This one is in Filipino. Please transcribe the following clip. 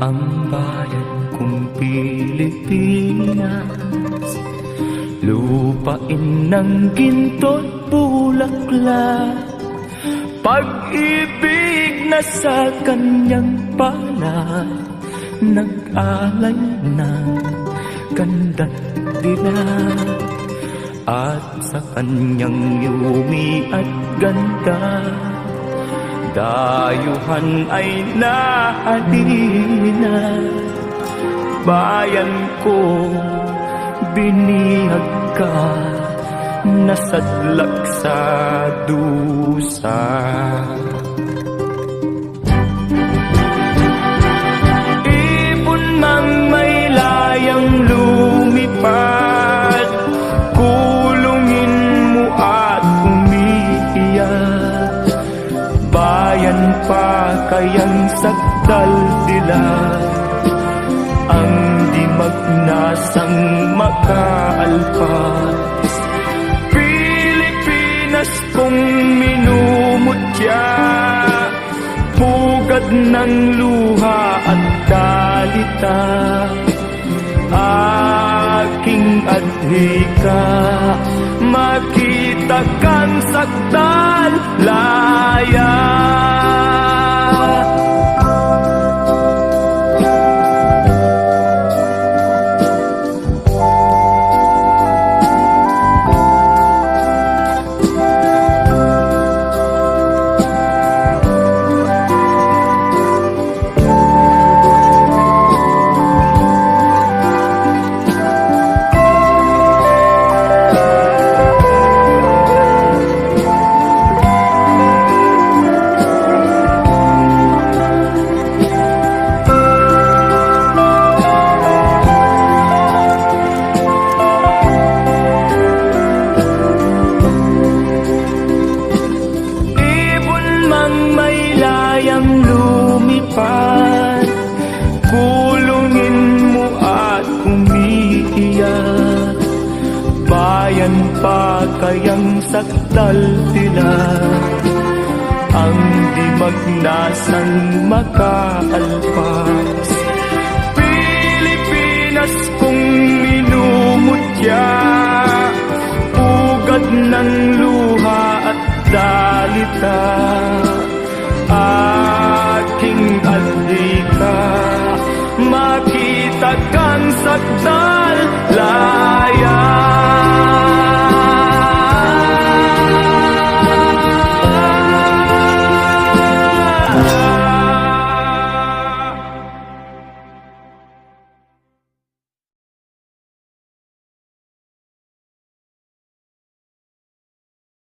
ang bayan kong Pilipinas, lupain ng ginto't bulaklak, pag-ibig na sa kanyang palad, nag-alay ng ganda't dilag, at sa kanyang yumi at ganda, dayuhan ay nahalina. Bayan ko, binihag ka, nasadlak sa dusa. Ibon mang may layang lumipad, kulungin mo at umiiyak. Bayan pa kayang sakdal dilag, ang di magnasang makaalpas. Pilipinas kong minumutya, pugad ng luha at dalita, aking adhika, makita kang sakdal laya. Kulungin mo at umiiyak, bayan pa kayang sakdal dilag, ang di magnasang makaalpas. Pilipinas kong minumutya, pugad ng luha at dalita, aking adhika, makita kang sakdal